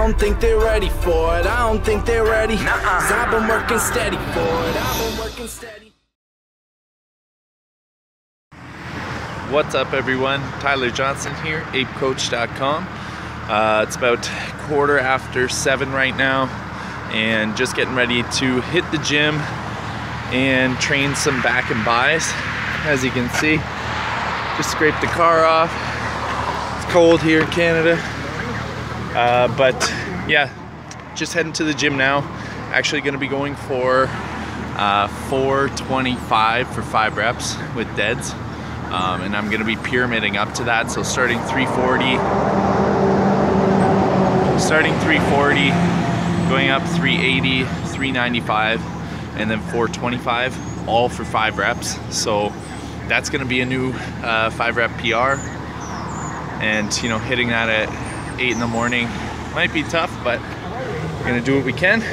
don't think they're ready for it. I don't think they're ready. 'Cause I've been working steady for it. I've been working steady. What's up, everyone? Tyler Johnston here, APEcoach.com. It's about 7:15 right now, and just getting ready to hit the gym and train some back and buys. As you can see, just scraped the car off. It's cold here in Canada, but yeah, just heading to the gym now. Actually going to be going for 425 for 5 reps with deads. And I'm going to be pyramiding up to that, so starting 340, going up 380, 395, and then 425, all for 5 reps. So that's going to be a new 5 rep PR, and you know, hitting that at 8 in the morning might be tough, but we're going to do what we can.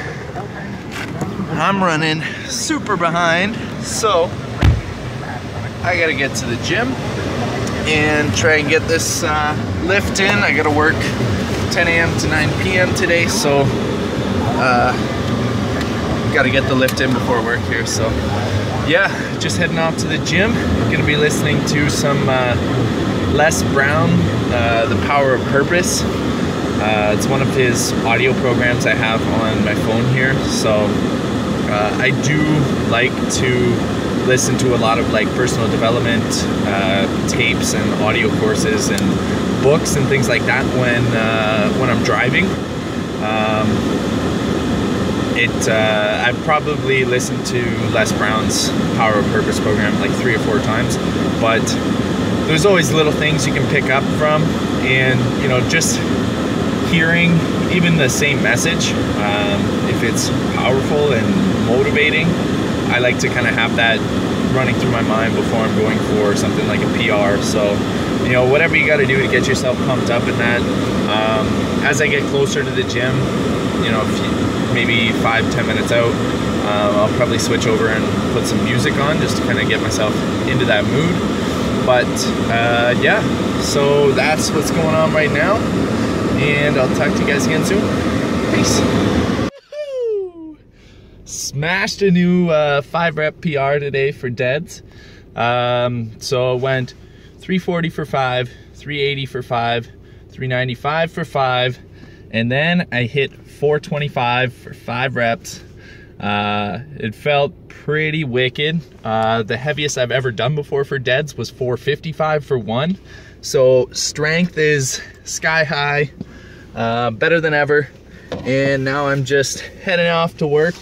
I'm running super behind, so I gotta get to the gym and try and get this lift in. I gotta work 10 a.m. to 9 p.m. today, so gotta get the lift in before work here. So yeah, just heading off to the gym. Gonna be listening to some Les Brown, The Power of Purpose. It's one of his audio programs I have on my phone here, so I do like to listen to a lot of like personal development tapes and audio courses and books and things like that when I'm driving. I've probably listened to Les Brown's Power of Purpose program like 3 or 4 times, but there's always little things you can pick up from, and you know, just hearing even the same message, if it's powerful and motivating, I like to kind of have that running through my mind before I'm going for something like a PR. So, you know, whatever you got to do to get yourself pumped up in that. As I get closer to the gym, you know, maybe 5-10 minutes out, I'll probably switch over and put some music on just to kind of get myself into that mood. But yeah, so that's what's going on right now, and I'll talk to you guys again soon. Peace. Smashed a new 5 rep PR today for deads. So I went 340 for 5, 380 for 5, 395 for 5, and then I hit 425 for 5 reps. It felt pretty wicked. The heaviest I've ever done before for deads was 455 for 1. So strength is sky high, better than ever. And now I'm just heading off to work.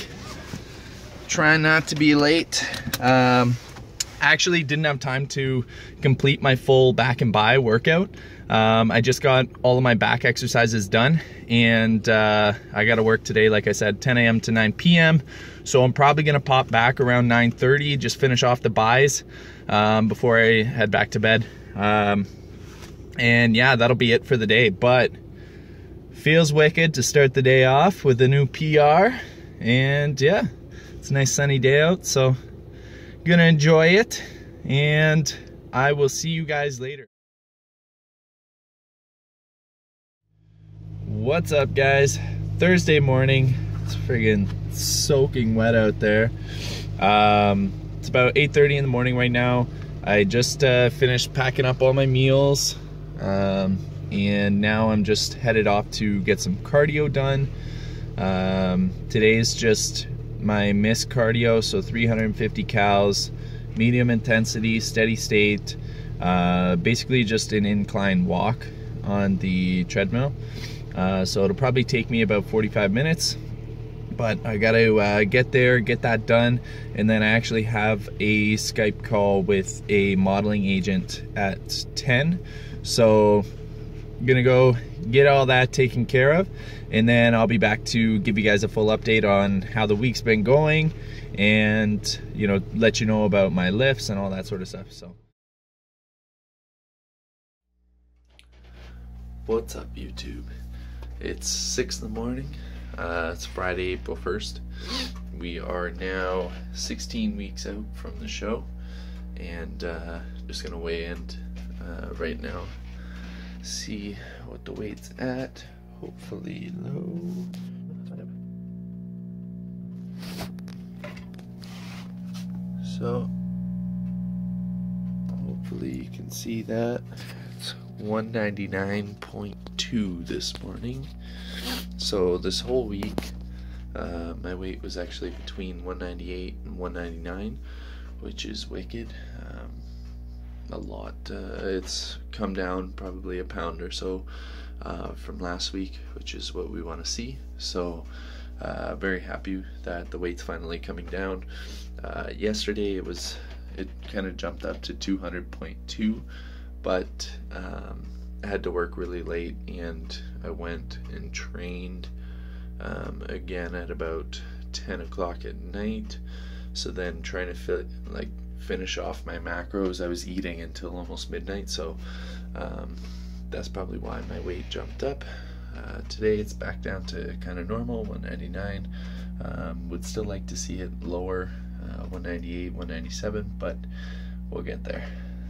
Trying not to be late. Actually didn't have time to complete my full back and bi workout. I just got all of my back exercises done, and I got to work today, like I said, 10 a.m. to 9 p.m. So I'm probably gonna pop back around 9:30, just finish off the buys before I head back to bed. And yeah, that'll be it for the day. But feels wicked to start the day off with a new PR, and yeah. It's a nice sunny day out, so gonna enjoy it, and I will see you guys later. What's up, guys? Thursday morning. It's friggin' soaking wet out there. It's about 8:30 in the morning right now. I just finished packing up all my meals, and now I'm just headed off to get some cardio done. Today's just my missed cardio, so 350 cals, medium intensity, steady state, basically just an incline walk on the treadmill. So it'll probably take me about 45 minutes, but I gotta get there, get that done, and then I actually have a Skype call with a modeling agent at 10. So I'm gonna go get all that taken care of, and then I'll be back to give you guys a full update on how the week's been going, and you know, let you know about my lifts and all that sort of stuff. So what's up, YouTube? It's 6 in the morning. It's Friday, April 1st. We are now 16 weeks out from the show, and just gonna weigh in right now, see what the weight's at. hopefully low. So hopefully you can see that. It's 199.2 this morning. So this whole week, my weight was actually between 198 and 199, which is wicked. A lot. It's come down probably a pound or so from last week, which is what we want to see. So very happy that the weight's finally coming down. Yesterday it kind of jumped up to 200.2, but I had to work really late, and I went and trained again at about 10 o'clock at night. So then trying to finish off my macros, I was eating until almost midnight, so that's probably why my weight jumped up. Today it's back down to kind of normal, 199. Would still like to see it lower, 198, 197, but we'll get there.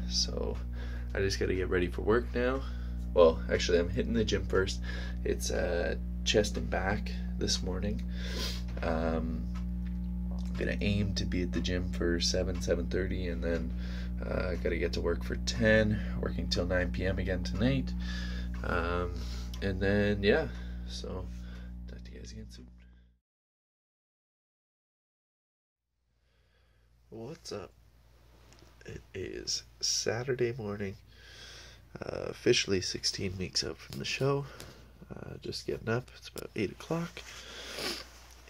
So I just got to get ready for work now. Well, actually I'm hitting the gym first. It's chest and back this morning. I'm gonna aim to be at the gym for 7:30, and then gotta get to work for 10, working till 9 p.m. again tonight. And then yeah, so talk to you guys again soon. What's up? It is Saturday morning, officially 16 weeks out from the show. Just getting up. It's about 8 o'clock,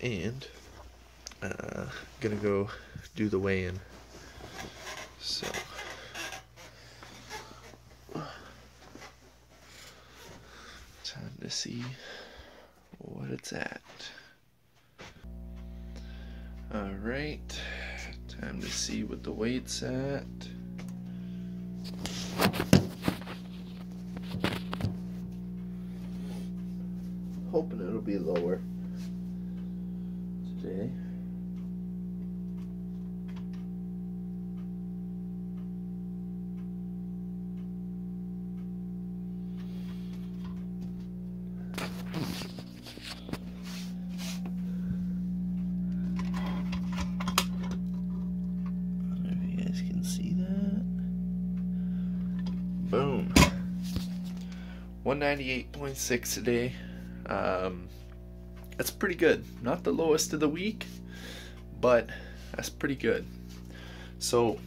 and gonna go do the weigh-in. So time to see what it's at. All right, time to see what the weight's at. Hoping it'll be lower today. Boom. 198.6 today. That's pretty good. Not the lowest of the week, but that's pretty good. So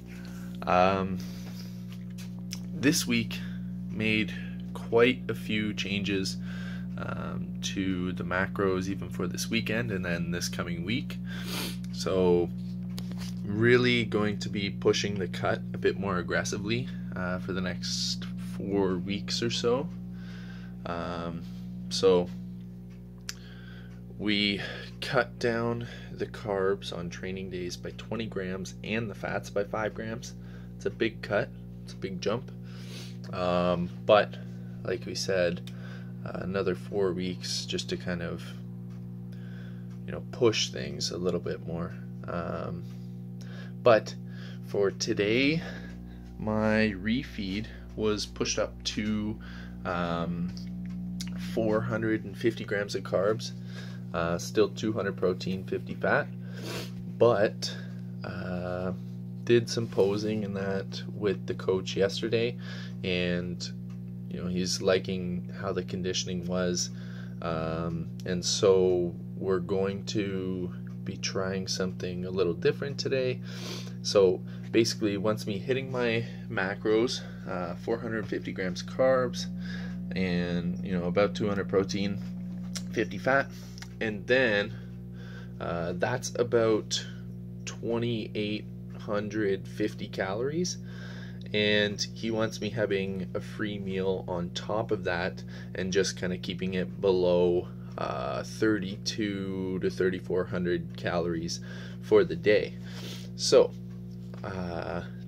this week made quite a few changes to the macros, even for this weekend and then this coming week. So really going to be pushing the cut a bit more aggressively for the next 4 weeks or so. So we cut down the carbs on training days by 20 grams and the fats by 5 grams. It's a big cut. It's a big jump. But like we said, another 4 weeks just to kind of, push things a little bit more. But for today, my refeed was pushed up to 450 grams of carbs, still 200 protein, 50 fat, but did some posing and that with the coach yesterday, and he's liking how the conditioning was, and so we're going to be trying something a little different today. So basically wants me hitting my macros, 450 grams carbs, and about 200 protein, 50 fat, and then that's about 2,850 calories, and he wants me having a free meal on top of that and just kind of keeping it below 3,200 to 3,400 calories for the day. So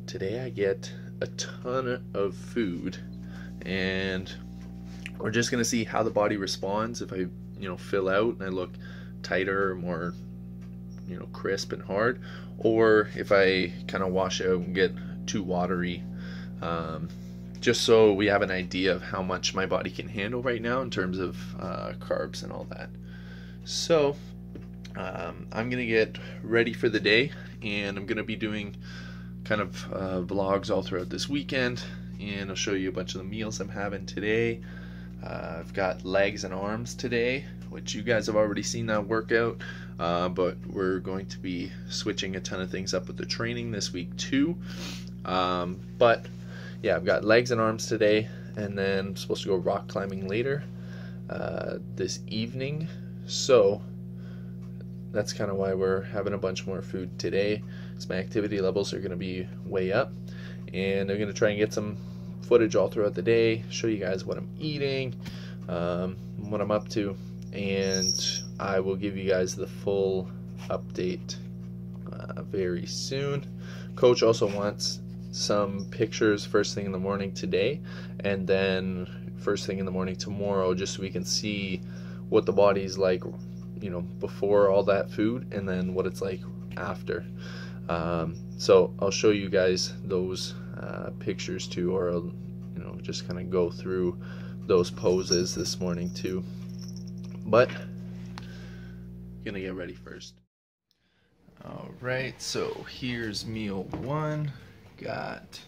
today I get a ton of food, and we're just gonna see how the body responds. If I fill out and I look tighter, more crisp and hard, or if I kind of wash out and get too watery, just so we have an idea of how much my body can handle right now in terms of carbs and all that. So I'm gonna get ready for the day, and I'm gonna be doing kind of vlogs all throughout this weekend, and I'll show you a bunch of the meals I'm having today. I've got legs and arms today, which you guys have already seen that workout, but we're going to be switching a ton of things up with the training this week too. But yeah, I've got legs and arms today, and then I'm supposed to go rock climbing later this evening. So that's kind of why we're having a bunch more food today. So my activity levels are going to be way up, and I'm going to try and get some footage all throughout the day, show you guys what I'm eating, what I'm up to, and I will give you guys the full update very soon. Coach also wants some pictures first thing in the morning today, and then first thing in the morning tomorrow, just so we can see what the body's like, you know, before all that food, and then what it's like after. So I'll show you guys those pictures too, or I'll, you know, just kind of go through those poses this morning too. But gonna get ready first. All right, so here's meal one. Got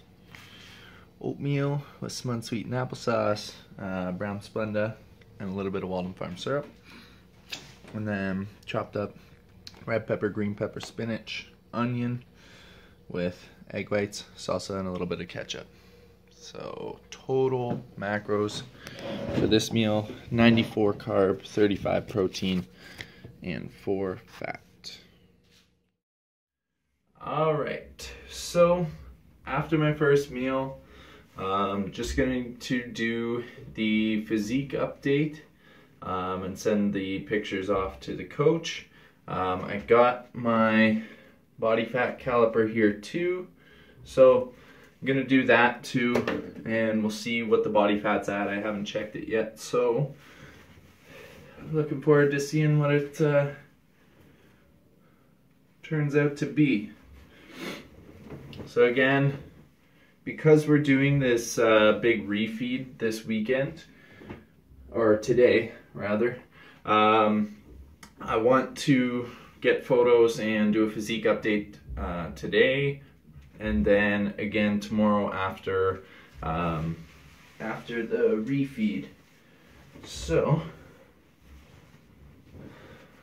oatmeal with some unsweetened applesauce, brown Splenda, and a little bit of Walden Farm syrup, and then chopped up red pepper, green pepper, spinach, onion with egg whites, salsa, and a little bit of ketchup. So total macros for this meal: 94 carb, 35 protein, and 4 fat. All right, so after my first meal, I'm just going to do the physique update and send the pictures off to the coach. I got my body fat caliper here too, so I'm gonna do that too, and we'll see what the body fat's at. I haven't checked it yet, so I'm looking forward to seeing what it turns out to be. So again, because we're doing this big refeed this weekend, or today rather, I want to get photos and do a physique update today, and then again tomorrow after the refeed. So,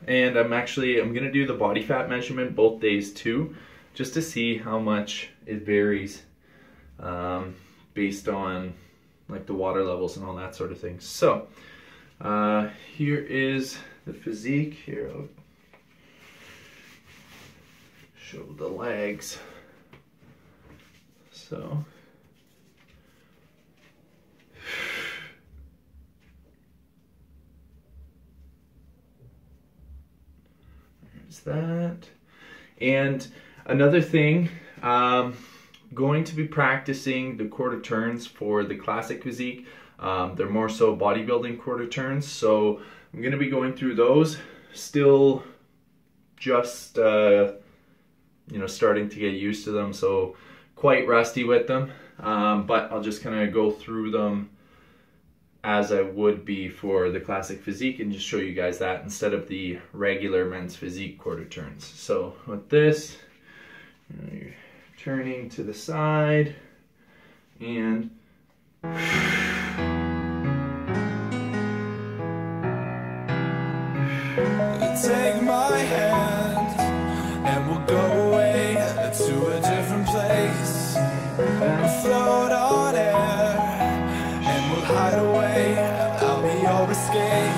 and I'm gonna do the body fat measurement both days too, just to see how much it varies based on like the water levels and all that sort of thing. So here is the physique. Here, I'll show the legs. So there's that. And another thing, going to be practicing the quarter turns for the classic physique. They're more so bodybuilding quarter turns, so I'm going to be going through those. Still just you know, starting to get used to them, so quite rusty with them, but I'll just kind of go through them as I would be for the classic physique and just show you guys that instead of the regular men's physique quarter turns. So with this, you know, you're turning to the side, and take my hand and we'll go away to a different place. We'll float on air and we'll hide away. I'll be your escape.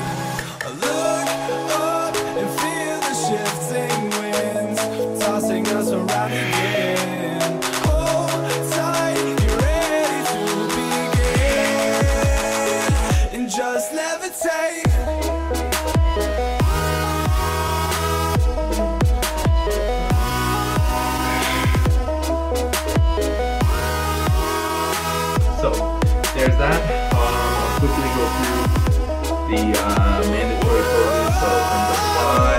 Look up and feel the shifting winds tossing us around again. Hold tight, get ready to begin, and just levitate. There's that. I'll quickly go through the mandatory poses. So from the fly,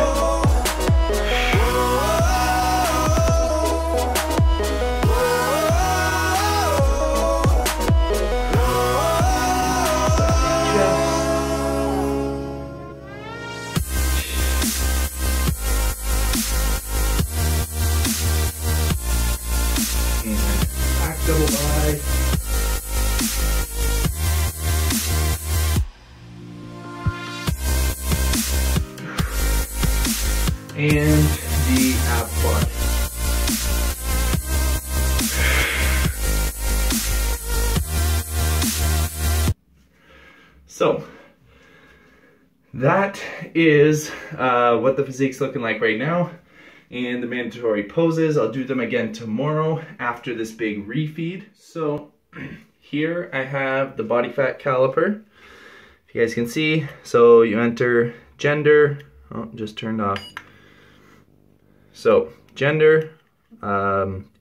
and the ab quad. So that is what the physique's looking like right now. And the mandatory poses, I'll do them again tomorrow after this big refeed. So here I have the body fat caliper. If you guys can see, so you enter gender, oh, just turned off. So gender,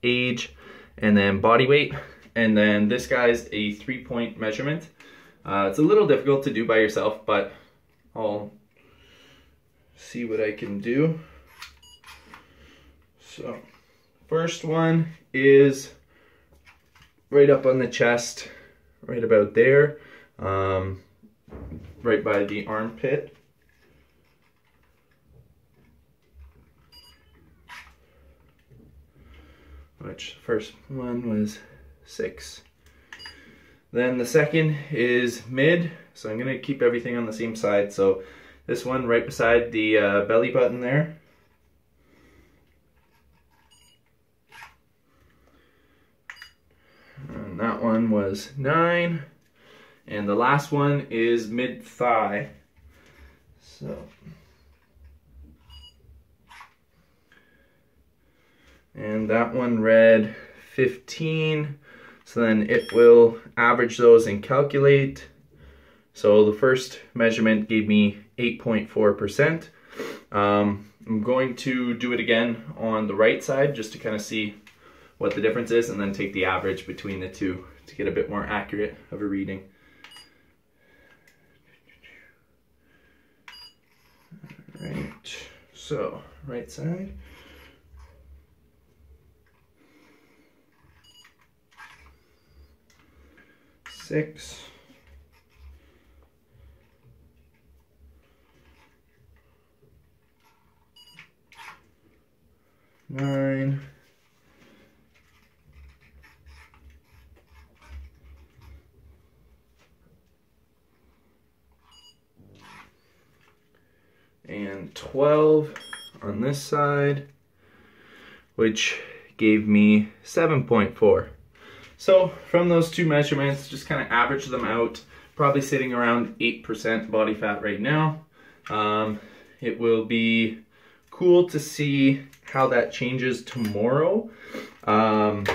age, and then body weight. And then this guy's a 3-point measurement. It's a little difficult to do by yourself, but I'll see what I can do. So first one is right up on the chest, right about there, right by the armpit. Which first one was 6. Then the second is mid, so I'm going to keep everything on the same side. So this one right beside the belly button there. And that one was 9. And the last one is mid thigh. So and that one read 15. So then it will average those and calculate. So the first measurement gave me 8.4%. I'm going to do it again on the right side just to kind of see what the difference is, and then take the average between the two to get a bit more accurate of a reading. All right, so right side. Six. 9. And 12 on this side, which gave me 7.4. So from those two measurements, just kind of average them out, probably sitting around 8% body fat right now. It will be cool to see how that changes tomorrow. Let me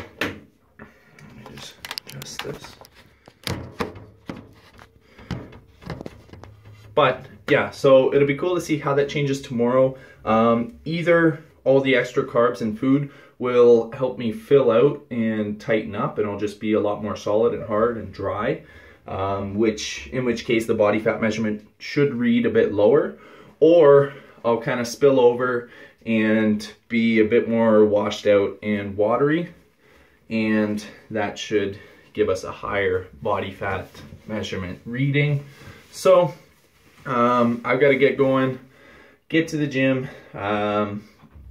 just adjust this. But yeah, so it'll be cool to see how that changes tomorrow. Either all the extra carbs and food will help me fill out and tighten up, and I'll just be a lot more solid and hard and dry, in which case the body fat measurement should read a bit lower, or I'll kind of spill over and be a bit more washed out and watery, and that should give us a higher body fat measurement reading. So I've got to get going, get to the gym,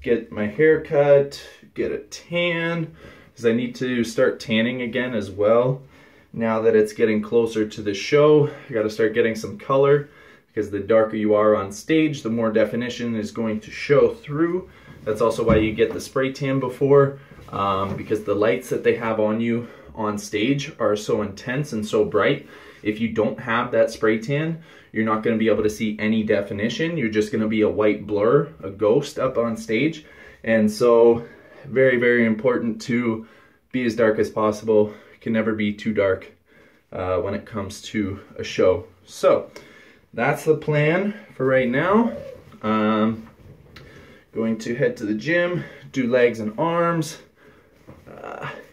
get my hair cut, get a tan, because I need to start tanning again as well. Now that it's getting closer to the show, I got to start getting some color, because the darker you are on stage, the more definition is going to show through. That's also why you get the spray tan before, because the lights that they have on you on stage are so intense and so bright. If you don't have that spray tan, you're not going to be able to see any definition. You're just going to be a white blur, a ghost up on stage. And so very, very important to be as dark as possible. It can never be too dark when it comes to a show. So that's the plan for right now. Going to head to the gym, do legs and arms,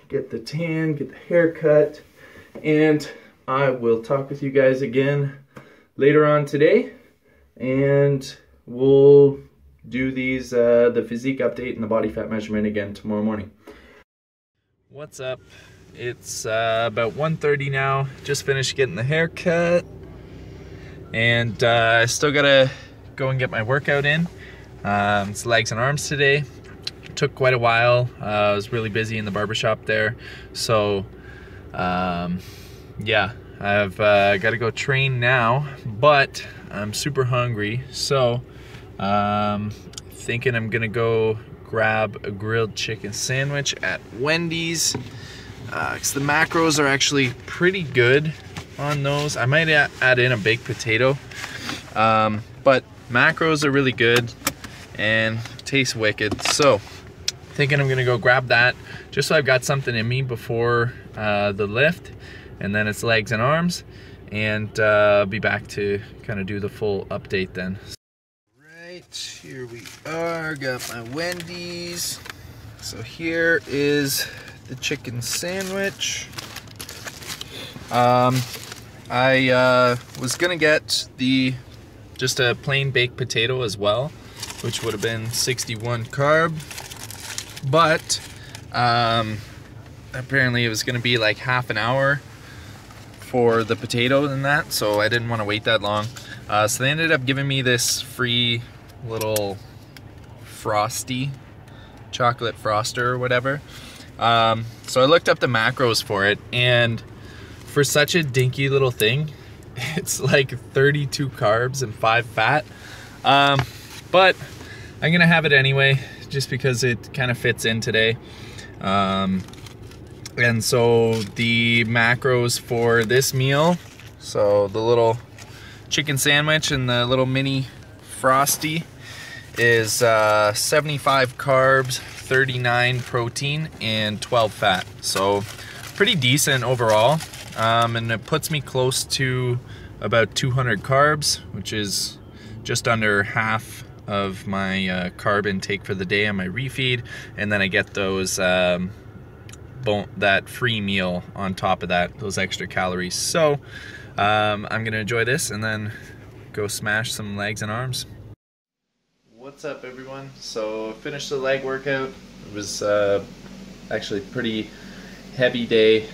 get the tan, get the haircut, and I will talk with you guys again later on today, and we'll do these the physique update and the body fat measurement again tomorrow morning. What's up? It's about 1:30 now. Just finished getting the haircut, and I still gotta go and get my workout in. It's legs and arms today. It took quite a while. I was really busy in the barbershop there, so yeah, I've got to go train now, but I'm super hungry, so I thinking I'm gonna go grab a grilled chicken sandwich at Wendy's, because the macros are actually pretty good on those. I might add in a baked potato, but macros are really good and taste wicked. So thinking I'm gonna go grab that just so I've got something in me before the lift, and then it's legs and arms, and be back to kind of do the full update then. Right, here we are, got my Wendy's. So here is the chicken sandwich. I was gonna get just a plain baked potato as well, which would have been 61 carb, but apparently it was gonna be like half an hour for the potato and that, so I didn't want to wait that long. So they ended up giving me this free little frosty chocolate froster or whatever. So I looked up the macros for it, and for such a dinky little thing, it's like 32 carbs and 5 fat. But I'm gonna have it anyway, just because it kind of fits in today. And so the macros for this meal, so the little chicken sandwich and the little mini frosty, is 75 carbs, 39 protein, and 12 fat. So pretty decent overall. And it puts me close to about 200 carbs, which is just under half of my carb intake for the day on my refeed. And then I get those that free meal on top of that, those extra calories. So I'm gonna enjoy this and then go smash some legs and arms. What's up, everyone? So finished the leg workout. It was actually pretty heavy day.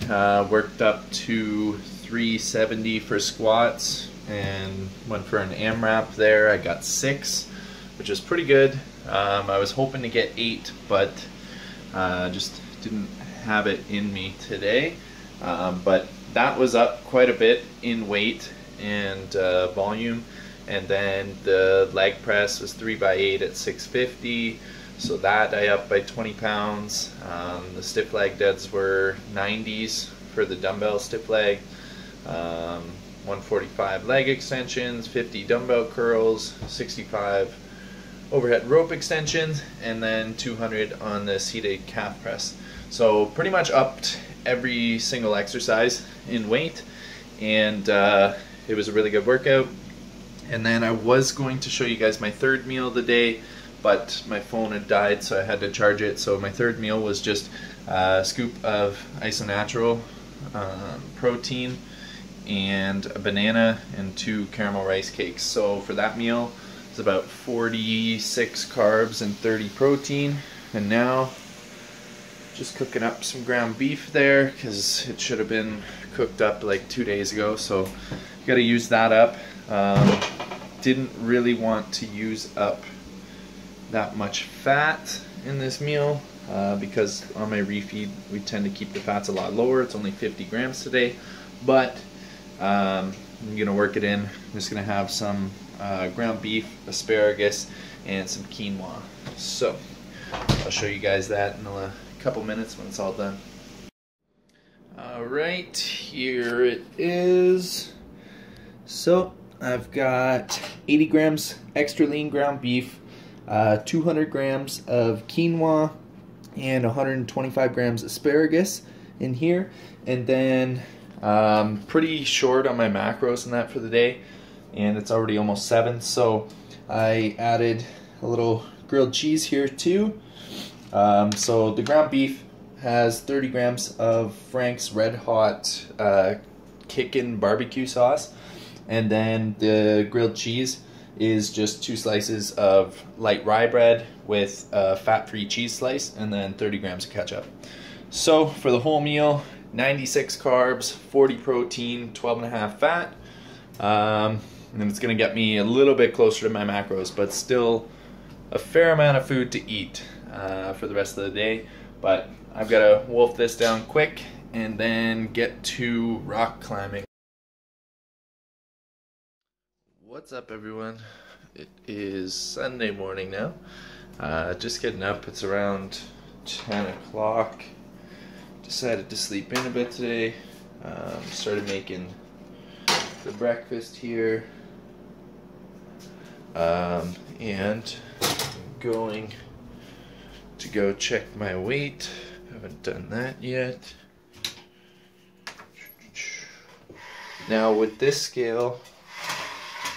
Worked up to 370 for squats and went for an AMRAP there. I got 6, which is pretty good. I was hoping to get 8, but just didn't have it in me today. But that was up quite a bit in weight and volume. And then the leg press was 3x8 at 650, so that I upped by 20 pounds. The stiff leg deads were 90s for the dumbbell stiff leg, 145 leg extensions, 50 dumbbell curls, 65 overhead rope extensions, and then 200 on the seated calf press. So pretty much upped every single exercise in weight, and it was a really good workout. And then I was going to show you guys my third meal of the day, but my phone had died, so I had to charge it. So my third meal was just a scoop of isonatural protein and a banana and 2 caramel rice cakes. So for that meal, it's about 46 carbs and 30 protein. And now just cooking up some ground beef there, because it should have been cooked up like 2 days ago, so gotta use that up. Didn't really want to use up that much fat in this meal, because on my refeed we tend to keep the fats a lot lower. It's only 50 grams today, but I'm gonna work it in. I'm just gonna have some ground beef, asparagus, and some quinoa. So I'll show you guys that in a couple minutes when it's all done. Alright, here it is. So I've got 80 grams extra lean ground beef, 200 grams of quinoa, and 125 grams asparagus in here. And then pretty short on my macros and that for the day, and it's already almost 7, so I added a little grilled cheese here too. So the ground beef has 30 grams of Frank's Red Hot Kickin' barbecue sauce. And then the grilled cheese is just 2 slices of light rye bread with a fat-free cheese slice, and then 30 grams of ketchup. So for the whole meal, 96 carbs, 40 protein, 12.5 fat. And it's gonna get me a little bit closer to my macros, but still a fair amount of food to eat for the rest of the day. But I've gotta wolf this down quick and then get to rock climbing. What's up, everyone? It is Sunday morning now. Just getting up. It's around 10 o'clock. Decided to sleep in a bit today. Started making the breakfast here. And I'm going to go check my weight. Haven't done that yet. Now with this scale,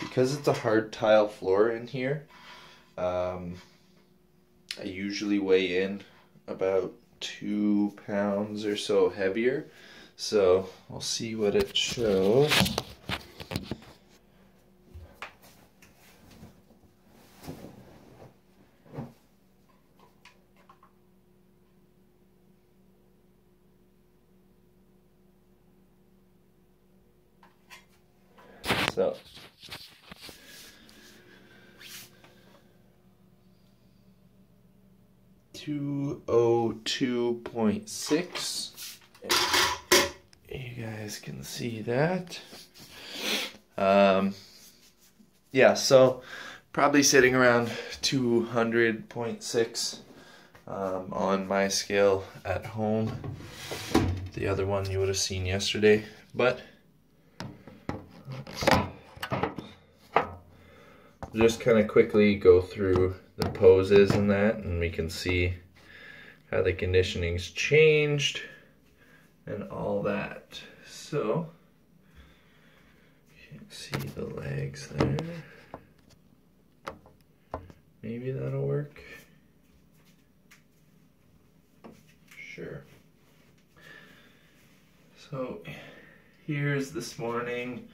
because it's a hard tile floor in here, I usually weigh in about 2 pounds or so heavier. So we'll see what it shows. So 202.6. You guys can see that. Yeah, so probably sitting around 200.6 on my scale at home. The other one you would have seen yesterday, but just kind of quickly go through the poses and that, and we can see how the conditioning's changed and all that. So you can see the legs there. Maybe that'll work. Sure. So here's this morning.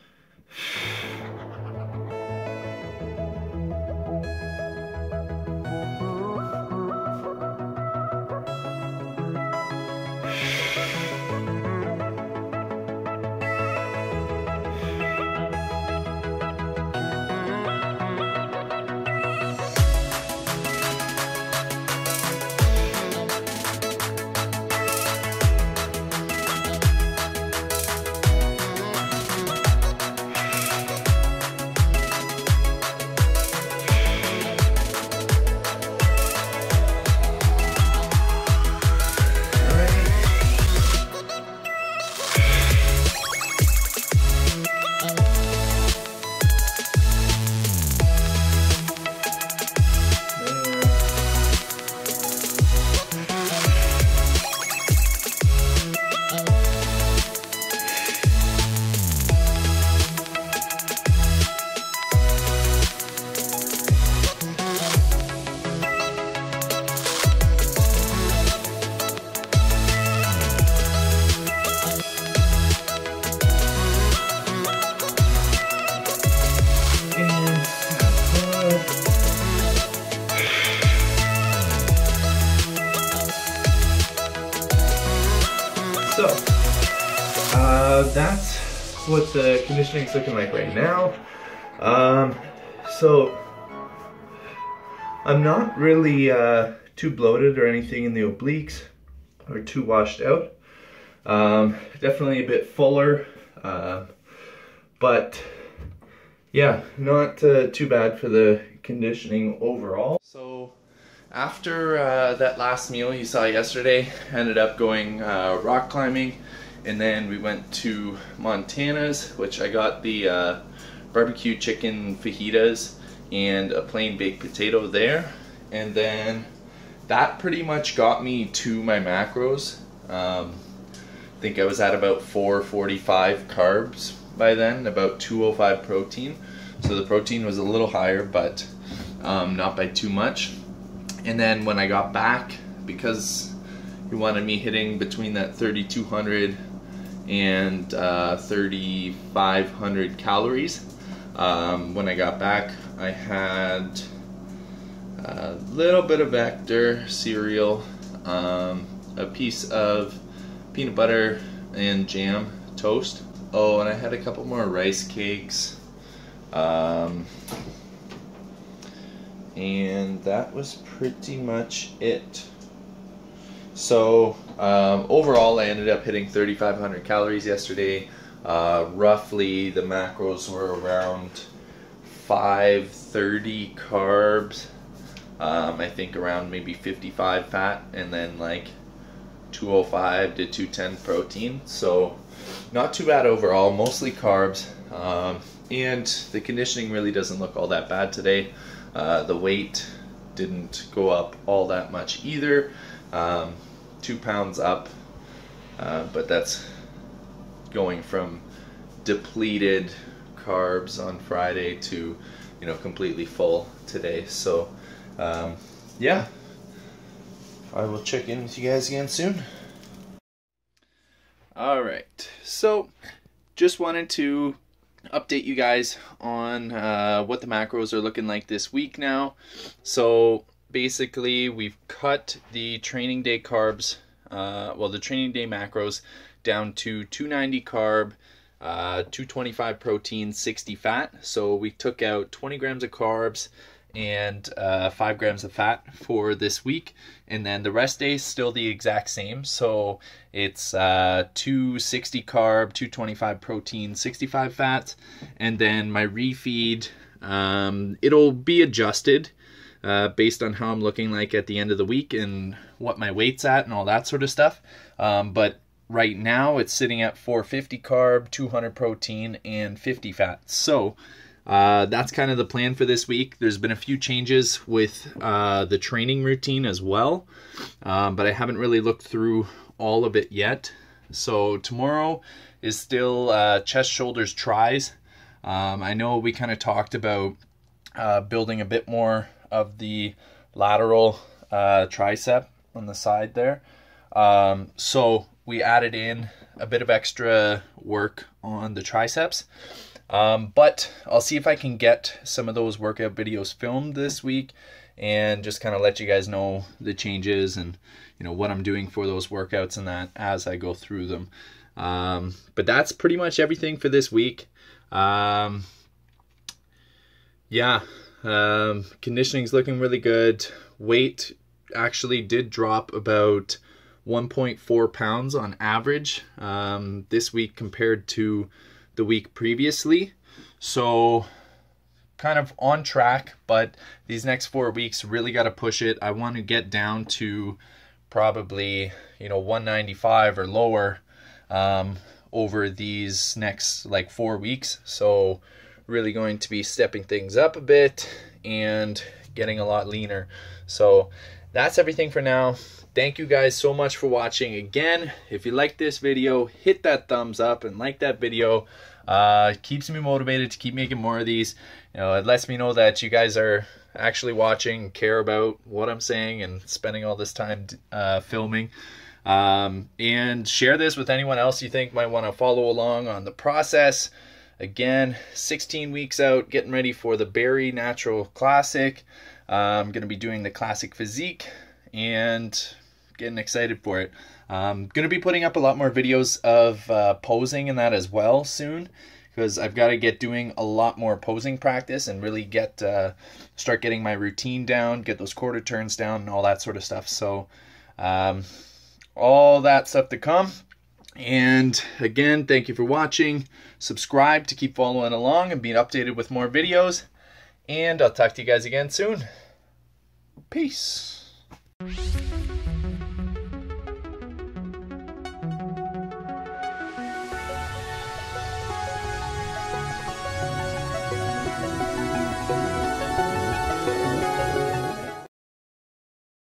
So, that's what the conditioning's looking like right now. So, I'm not really too bloated or anything in the obliques, or too washed out. Definitely a bit fuller, but yeah, not too bad for the conditioning overall. So after that last meal you saw yesterday, ended up going rock climbing, and then we went to Montana's, which I got the barbecue chicken fajitas and a plain baked potato there, and then that pretty much got me to my macros. I think I was at about 445 carbs by then, about 205 protein. So the protein was a little higher, but not by too much. And then when I got back, because he wanted me hitting between that 3,200 and 3,500 calories, when I got back, I had a little bit of Vector cereal, a piece of peanut butter and jam toast. Oh, and I had a couple more rice cakes. And that was pretty much it. So overall I ended up hitting 3,500 calories yesterday. Roughly the macros were around 530 carbs, I think around maybe 55 fat, and then like 205 to 210 protein. So not too bad overall, mostly carbs. And the conditioning really doesn't look all that bad today. The weight didn't go up all that much either. 2 pounds up, but that's going from depleted carbs on Friday to, you know, completely full today. So yeah, I will check in with you guys again soon. All right, so just wanted to update you guys on what the macros are looking like this week now. So basically we've cut the training day carbs, the training day macros down to 290 carb, 225 protein, 60 fat. So we took out 20 grams of carbs and 5 grams of fat for this week, and then the rest days still the exact same. So it's 260 carb, 225 protein, 65 fat, and then my refeed, it'll be adjusted based on how I'm looking like at the end of the week and what my weight's at and all that sort of stuff. But right now it's sitting at 450 carb, 200 protein, and 50 fat. So that's kind of the plan for this week. There's been a few changes with the training routine as well, but I haven't really looked through all of it yet. So tomorrow is still chest, shoulders, tris. I know we kind of talked about building a bit more of the lateral tricep on the side there. So we added in a bit of extra work on the triceps. But I'll see if I can get some of those workout videos filmed this week and just kind of let you guys know the changes and, you know, what I'm doing for those workouts and that as I go through them. But that's pretty much everything for this week. Conditioning's looking really good. Weight actually did drop about 1.4 pounds on average this week compared to the week previously. So kind of on track, but these next 4 weeks really got to push it. I want to get down to probably, you know, 195 or lower over these next like 4 weeks. So really going to be stepping things up a bit and getting a lot leaner. So that's everything for now. Thank you guys so much for watching. Again, if you like this video, hit that thumbs up and like that video. It keeps me motivated to keep making more of these. You know, it lets me know that you guys are actually watching, care about what I'm saying, and spending all this time filming. And share this with anyone else you think might want to follow along on the process. Again, 16 weeks out, getting ready for the Barry Natural Classic. I'm going to be doing the Classic Physique and getting excited for it. I'm going to be putting up a lot more videos of posing and that as well soon, because I've got to get doing a lot more posing practice and really get start getting my routine down, get those quarter turns down and all that sort of stuff. So all that stuff to come. And again, thank you for watching. Subscribe to keep following along and being updated with more videos. And I'll talk to you guys again soon. Peace.